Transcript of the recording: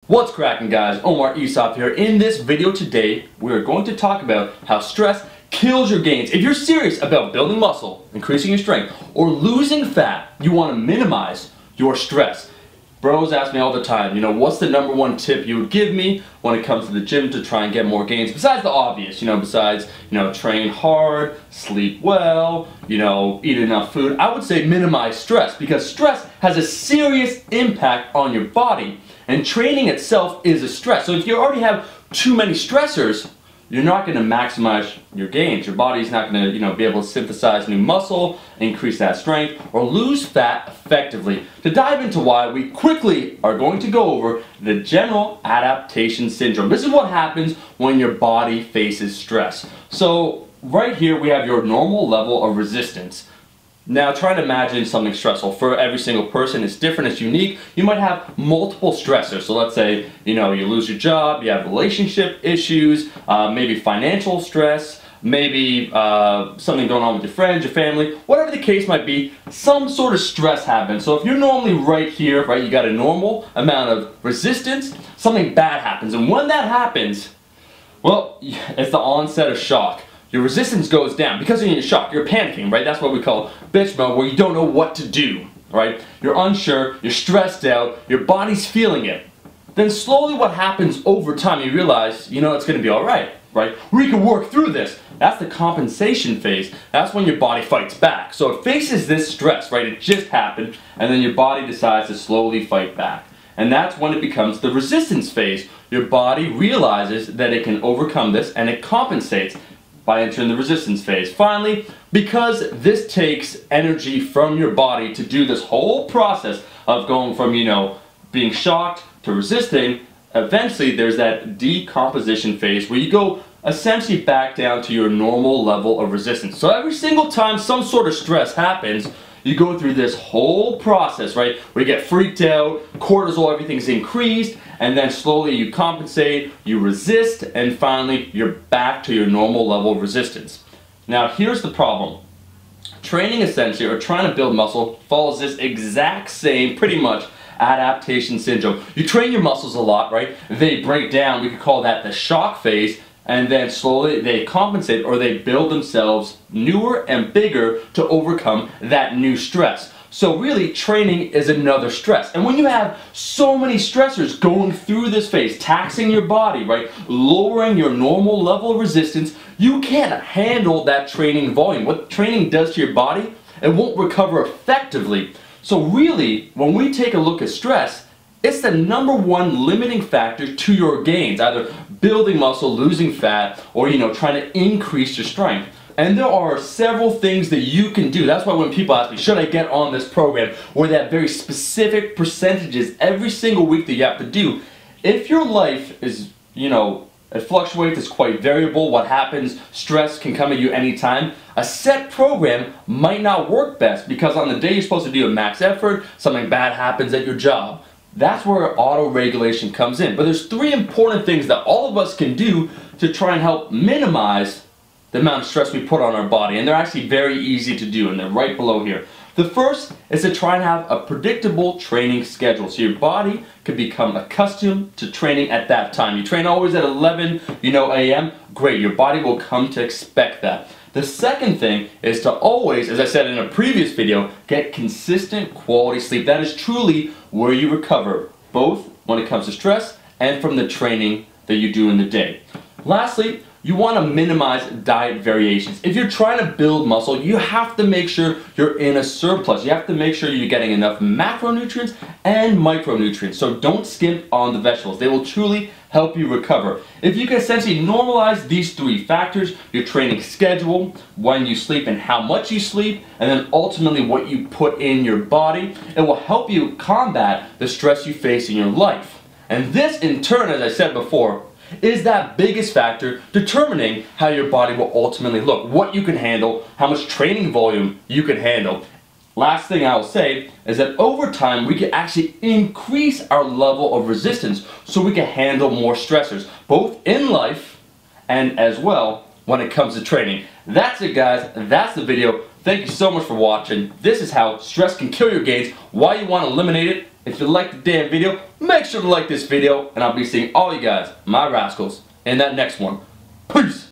What's cracking, guys? Omar Aesop here. In this video today, we're going to talk about how stress kills your gains. If you're serious about building muscle, increasing your strength, or losing fat, you want to minimize your stress. Bros ask me all the time, what's the number one tip you would give me when it comes to the gym to try and get more gains? Besides the obvious, train hard, sleep well, eat enough food. I would say minimize stress, because stress has a serious impact on your body. And training itself is a stress. So if you already have too many stressors, you're not going to maximize your gains. Your body's not going to, be able to synthesize new muscle, increase that strength, or lose fat effectively. To dive into why, we quickly are going to go over the general adaptation syndrome. This is what happens when your body faces stress. So right here we have your normal level of resistance. Now try to imagine something stressful. For every single person, it's different, it's unique. You might have multiple stressors. So let's say, you lose your job, you have relationship issues, maybe financial stress, maybe something going on with your friends, your family, whatever the case might be, some sort of stress happens. So if you're normally right here, right, you got a normal amount of resistance, something bad happens. And when that happens, well, it's the onset of shock. Your resistance goes down because you're in shock, you're panicking, right? That's what we call bitch mode, where you don't know what to do, right? You're unsure, you're stressed out, your body's feeling it. Then slowly what happens over time, you realize, it's gonna be alright, right? We can work through this. That's the compensation phase. That's when your body fights back. So it faces this stress, right? It just happened, and then your body decides to slowly fight back. And that's when it becomes the resistance phase. Your body realizes that it can overcome this, and it compensates by entering the resistance phase. Finally, because this takes energy from your body to do this whole process of going from, being shocked to resisting, eventually there's that decomposition phase where you go essentially back down to your normal level of resistance. So every single time some sort of stress happens, you go through this whole process, right, where you get freaked out, cortisol, everything's increased, and then slowly you compensate, you resist, and finally you're back to your normal level of resistance. Now here's the problem. Training essentially, or trying to build muscle, follows this exact same, pretty much, adaptation syndrome. You train your muscles a lot, right? They break down, we could call that the shock phase, and then slowly they compensate, or they build themselves newer and bigger to overcome that new stress. So really, training is another stress. And when you have so many stressors going through this phase, taxing your body, right, lowering your normal level of resistance, you can't handle that training volume. What training does to your body, it won't recover effectively. So really, when we take a look at stress, it's the number one limiting factor to your gains, either building muscle, losing fat, or trying to increase your strength. And there are several things that you can do. That's why when people ask me, should I get on this program, where they have very specific percentages every single week that you have to do. If your life is, it fluctuates, it's quite variable, what happens, stress can come at you anytime, a set program might not work best, because on the day you're supposed to do a max effort, something bad happens at your job. That's where auto-regulation comes in. But there's three important things that all of us can do to try and help minimize the amount of stress we put on our body. And they're actually very easy to do, and they're right below here. The first is to try and have a predictable training schedule, so your body can become accustomed to training at that time. You train always at 11 a.m., great, your body will come to expect that. The second thing is to always, as I said in a previous video, get consistent quality sleep. That is truly where you recover, both when it comes to stress and from the training that you do in the day. Lastly, you want to minimize diet variations. If you're trying to build muscle, you have to make sure you're in a surplus. You have to make sure you're getting enough macronutrients and micronutrients. So don't skimp on the vegetables. They will truly help you recover. If you can essentially normalize these three factors, your training schedule, when you sleep and how much you sleep, and then ultimately what you put in your body, it will help you combat the stress you face in your life. And this in turn, as I said before, is that biggest factor determining how your body will ultimately look, what you can handle, how much training volume you can handle. Last thing I will say is that over time we can actually increase our level of resistance so we can handle more stressors, both in life and as well when it comes to training. That's it, guys. That's the video. Thank you so much for watching. This is how stress can kill your gains, why you want to eliminate it, If you liked the damn video, make sure to like this video, and I'll be seeing all you guys, my rascals, in that next one. Peace!